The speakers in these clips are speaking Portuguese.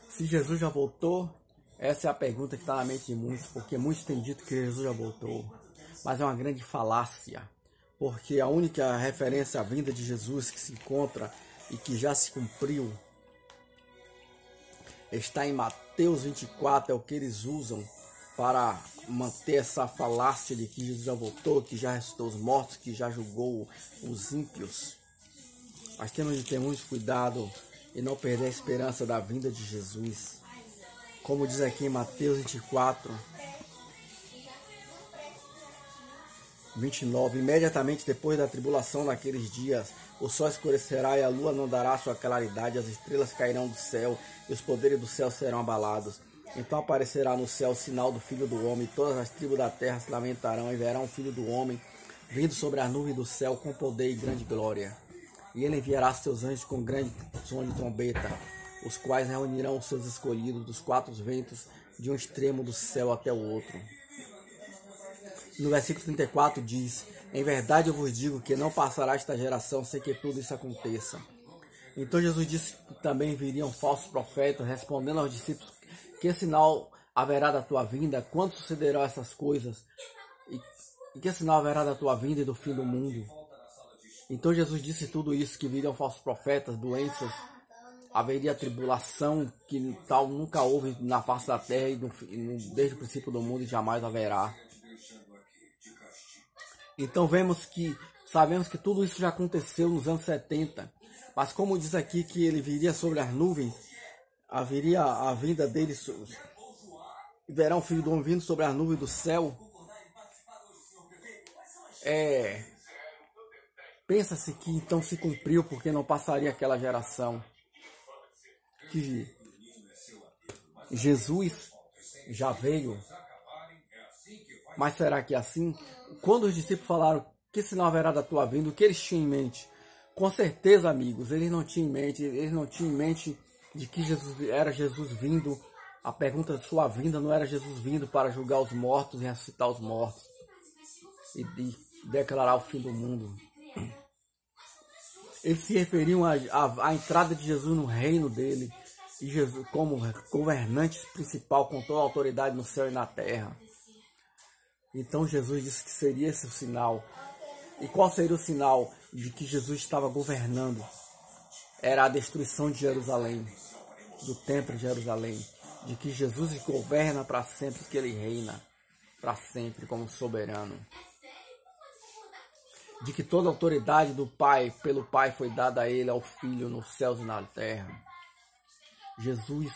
Se Jesus já voltou, essa é a pergunta que está na mente de muitos, porque muitos têm dito que Jesus já voltou. Mas é uma grande falácia, porque a única referência à vinda de Jesus que se encontra e que já se cumpriu está em Mateus 24, é o que eles usam para manter essa falácia de que Jesus já voltou, que já ressuscitou os mortos, que já julgou os ímpios. Mas temos de ter muito cuidado e não perder a esperança da vinda de Jesus. Como diz aqui em Mateus 24, 29, imediatamente depois da tribulação naqueles dias, o sol escurecerá e a lua não dará sua claridade, as estrelas cairão do céu e os poderes do céu serão abalados. Então aparecerá no céu o sinal do Filho do Homem, e todas as tribos da terra se lamentarão e verão o Filho do Homem vindo sobre as nuvens do céu com poder e grande glória. E ele enviará seus anjos com grande som de trombeta, os quais reunirão os seus escolhidos dos quatro ventos, de um extremo do céu até o outro. No versículo 34 diz: em verdade eu vos digo que não passará esta geração sem que tudo isso aconteça. Então Jesus disse que também viriam falsos profetas, respondendo aos discípulos: que sinal haverá da tua vinda? Quando sucederão essas coisas? E que sinal haverá da tua vinda e do fim do mundo? Então Jesus disse tudo isso, que viriam falsos profetas, doenças, haveria tribulação, que tal nunca houve na face da terra desde o princípio do mundo e jamais haverá. Então sabemos que tudo isso já aconteceu nos anos 70, mas como diz aqui que ele viria sobre as nuvens, haveria a vinda dele, verá o Filho do Homem vindo sobre as nuvens do céu. Pensa-se que então se cumpriu, porque não passaria aquela geração. Que Jesus já veio. Mas será que é assim? Quando os discípulos falaram: que sinal haverá da tua vinda? O que eles tinham em mente? Com certeza, amigos, eles não tinham em mente de que era Jesus vindo. A pergunta de sua vinda não era Jesus vindo para julgar os mortos e ressuscitar os mortos e declarar o fim do mundo. Eles se referiam à entrada de Jesus no reino dele, e Jesus como governante principal com toda a autoridade no céu e na terra. Então Jesus disse que seria esse o sinal. E qual seria o sinal de que Jesus estava governando? Era a destruição de Jerusalém, do templo de Jerusalém, de que Jesus governa para sempre, que ele reina para sempre como soberano, de que toda a autoridade do Pai, pelo Pai, foi dada a ele, ao Filho, nos céus e na terra. Jesus,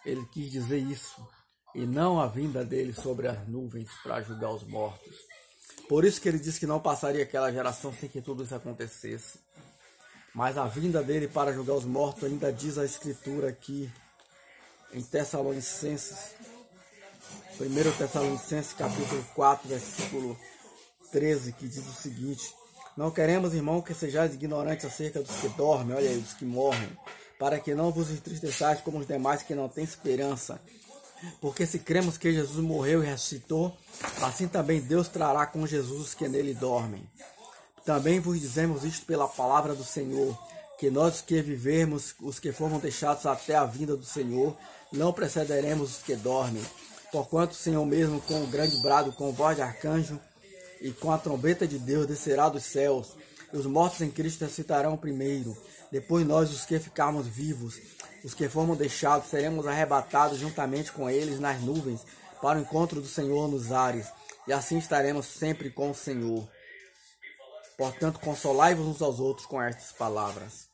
ele quis dizer isso, e não a vinda dele sobre as nuvens para julgar os mortos. Por isso que ele disse que não passaria aquela geração sem que tudo isso acontecesse. Mas a vinda dele para julgar os mortos, ainda diz a Escritura aqui em Tessalonicenses, 1 Tessalonicenses capítulo 4, versículo 13, que diz o seguinte: não queremos, irmão, que sejais ignorantes acerca dos que dormem, olha aí, dos que morrem, para que não vos entristeçais como os demais que não têm esperança. Porque se cremos que Jesus morreu e ressuscitou, assim também Deus trará com Jesus os que nele dormem. Também vos dizemos isto pela palavra do Senhor, que nós que vivermos, os que formos deixados até a vinda do Senhor, não precederemos os que dormem. Porquanto o Senhor mesmo, com um grande brado, com voz de arcanjo e com a trombeta de Deus, descerá dos céus, e os mortos em Cristo ressuscitarão primeiro. Depois nós, os que ficarmos vivos, os que formos deixados, seremos arrebatados juntamente com eles nas nuvens, para o encontro do Senhor nos ares, e assim estaremos sempre com o Senhor. Portanto, consolai-vos uns aos outros com estas palavras.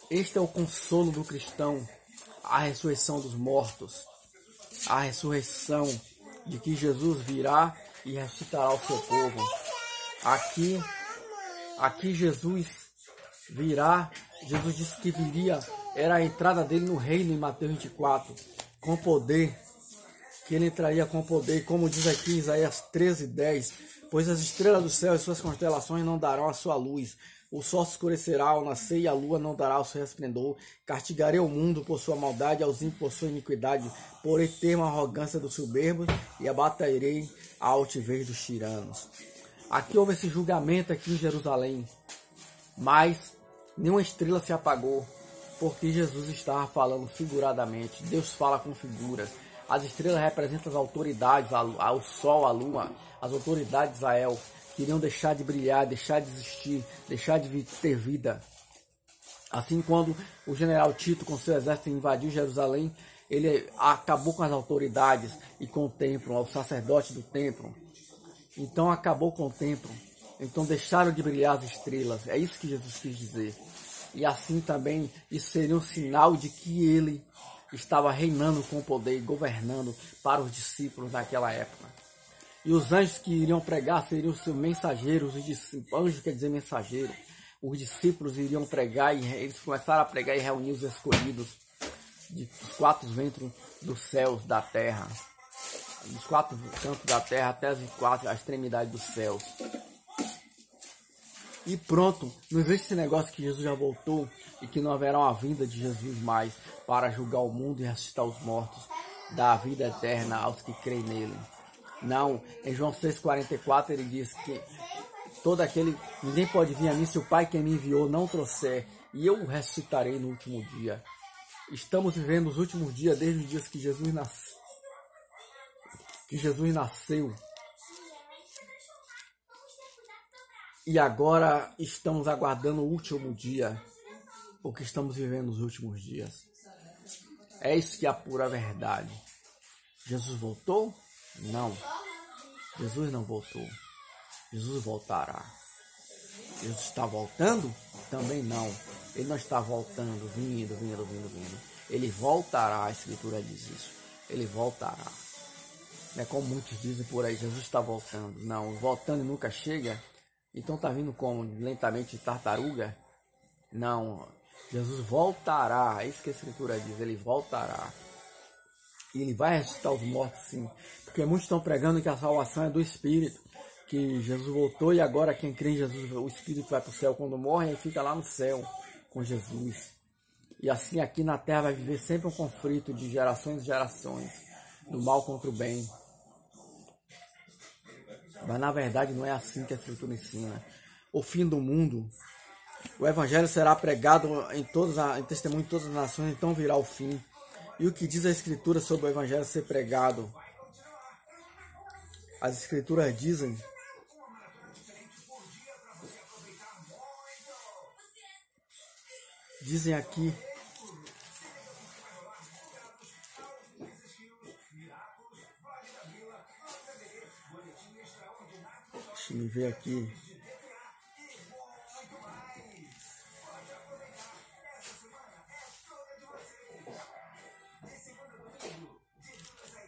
Este é o consolo do cristão, a ressurreição dos mortos, a ressurreição de que Jesus virá e ressuscitará o seu povo. Aqui Jesus virá. Jesus disse que viria, era a entrada dele no reino em Mateus 24, com poder, que ele entraria com poder, como diz aqui em Isaías 13:10, pois as estrelas do céu e suas constelações não darão a sua luz, o sol se escurecerá ao nascer e a lua não dará o seu resplendor. Castigarei o mundo por sua maldade, aos ímpios por sua iniquidade, porei termo à arrogância dos soberbos e abaterei a altivez dos tiranos. Aqui houve esse julgamento aqui em Jerusalém, mas nenhuma estrela se apagou. porque Jesus estava falando figuradamente. Deus fala com figuras. As estrelas representam as autoridades, o sol, a lua, as autoridades de Israel, que iriam deixar de brilhar, deixar de existir, deixar de ter vida. Assim, quando o general Tito, com seu exército, invadiu Jerusalém, ele acabou com as autoridades e com o templo, o sacerdote do templo. Então, acabou com o templo. Então, deixaram de brilhar as estrelas. É isso que Jesus quis dizer. E assim também, isso seria um sinal de que ele estava reinando com poder e governando para os discípulos naquela época. E os anjos que iriam pregar seriam os seus mensageiros. Os discípulos, anjo quer dizer mensageiro. Os discípulos iriam pregar e eles começaram a pregar e reunir os escolhidos dos quatro ventos dos céus, da terra. Dos quatro cantos da terra até as extremidades dos céus. E pronto, não existe esse negócio que Jesus já voltou e que não haverá uma vinda de Jesus mais para julgar o mundo e ressuscitar os mortos, dar a vida eterna aos que creem nele. Não, em João 6,44 ele diz que ninguém pode vir a mim se o Pai que me enviou não trouxer, e eu o ressuscitarei no último dia. Estamos vivendo os últimos dias desde os dias que Jesus nasceu. E agora estamos aguardando o último dia, porque estamos vivendo os últimos dias. É isso que é a pura verdade. Jesus voltou? Não. Jesus não voltou. Jesus voltará. Jesus está voltando? Também não. Ele não está voltando, vindo. Ele voltará, a Escritura diz isso. Ele voltará. Não é como muitos dizem por aí, Jesus está voltando. Não, voltando e nunca chega. Então está vindo como lentamente tartaruga? Não, Jesus voltará. É isso que a Escritura diz, ele voltará. E ele vai ressuscitar os mortos, sim. Porque muitos estão pregando que a salvação é do Espírito. Que Jesus voltou e agora quem crê em Jesus, o Espírito vai para o céu quando morre e fica lá no céu com Jesus. E assim aqui na terra vai viver sempre um conflito de gerações e gerações. Do mal contra o bem. Mas na verdade não é assim que a Escritura ensina. O fim do mundo, o Evangelho será pregado em testemunho de todas as nações, então virá o fim. E o que diz a Escritura sobre o Evangelho ser pregado? As Escrituras dizem aqui deixa eu ver aqui.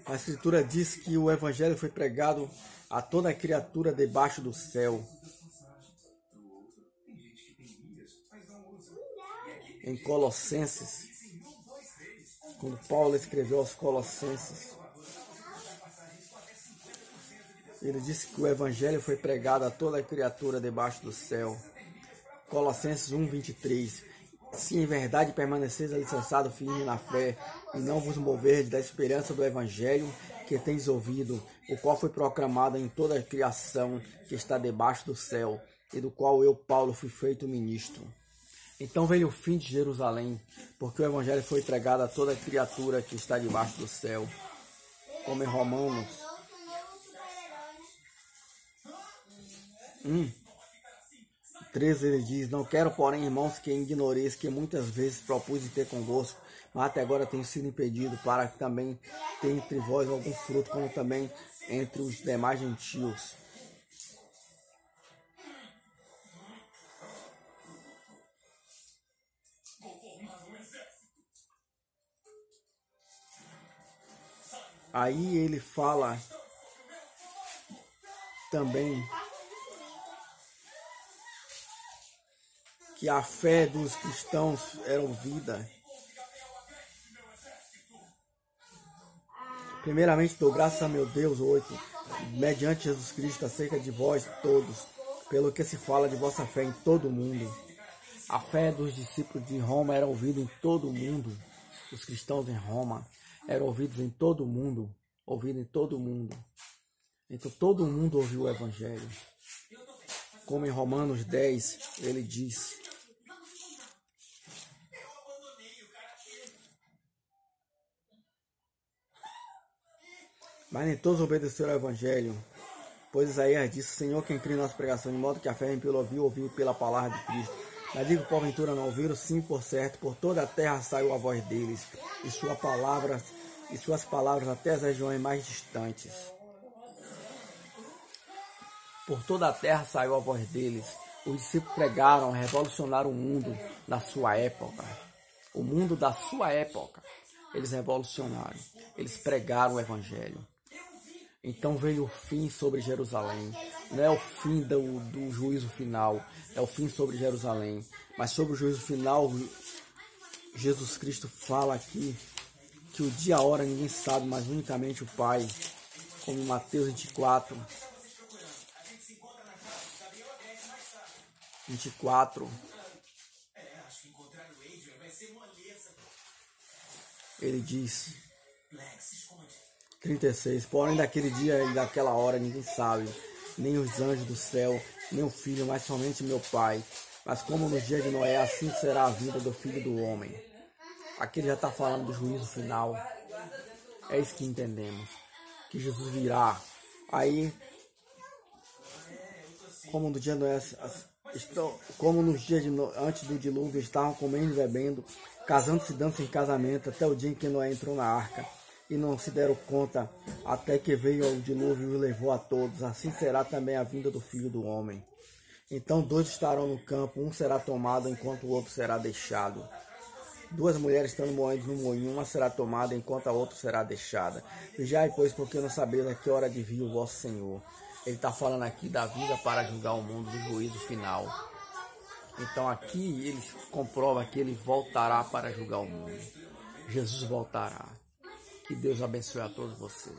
A Escritura diz que o Evangelho foi pregado a toda criatura debaixo do céu. Em Colossenses, quando Paulo escreveu aos Colossenses, ele disse que o Evangelho foi pregado a toda criatura debaixo do céu. Colossenses 1:23. Se em verdade permaneceis alicerçados firme na fé, e não vos moverdes da esperança do Evangelho que tens ouvido, o qual foi proclamado em toda a criação que está debaixo do céu, e do qual eu, Paulo, fui feito ministro. Então veio o fim de Jerusalém, porque o Evangelho foi pregado a toda criatura que está debaixo do céu. Como em Romanos 13 ele diz: não quero, porém, irmãos, que ignoreis que muitas vezes propus de ter convosco, mas até agora tenho sido impedido, para que também tenha entre vós algum fruto, como também entre os demais gentios. Aí ele fala também que a fé dos cristãos era ouvida. Primeiramente dou graças a meu Deus, 8, mediante Jesus Cristo, acerca de vós todos, pelo que se fala de vossa fé em todo o mundo. A fé dos discípulos de Roma era ouvida em todo o mundo. Os cristãos em Roma eram ouvidos em todo o mundo, Então todo mundo ouviu o Evangelho. Como em Romanos 10, ele diz: Mas nem todos obedeceram ao Evangelho. Pois Isaías disse: Senhor, quem crê em nossa pregação, de modo que a fé vem pelo ouvir pela palavra de Cristo. Mas digo, porventura não ouviram, sim, por certo, por toda a terra saiu a voz deles, e suas palavras até as regiões mais distantes. Por toda a terra saiu a voz deles. Os discípulos pregaram, revolucionaram o mundo na sua época. O mundo da sua época. Eles revolucionaram. Eles pregaram o Evangelho. Então veio o fim sobre Jerusalém. Não é o fim do juízo final. É o fim sobre Jerusalém. Mas sobre o juízo final, Jesus Cristo fala aqui que o dia e a hora ninguém sabe, mas unicamente o Pai. Como em Mateus 24. Ele diz, 36, porém daquele dia e daquela hora ninguém sabe, nem os anjos do céu, nem o Filho, mas somente meu Pai. Mas como no dia de Noé, assim será a vida do Filho do Homem. Aqui ele já está falando do juízo final. É isso que entendemos, que Jesus virá. Aí, como no dia de Noé, como nos dias antes do dilúvio, estavam comendo e bebendo, casando-se e dando-se em casamento, até o dia em que Noé entrou na arca, e não se deram conta, até que veio o dilúvio e o levou a todos. Assim será também a vinda do Filho do Homem. Então 2 estarão no campo, um será tomado, enquanto o outro será deixado. 2 mulheres estão moendo no moinho, uma será tomada, enquanto a outra será deixada. Vigiai, pois, porque não sabeis a que hora de vir o vosso Senhor. Ele está falando aqui da vinda para julgar o mundo, do juízo final. Então aqui ele comprova que ele voltará para julgar o mundo. Jesus voltará. Que Deus abençoe a todos vocês.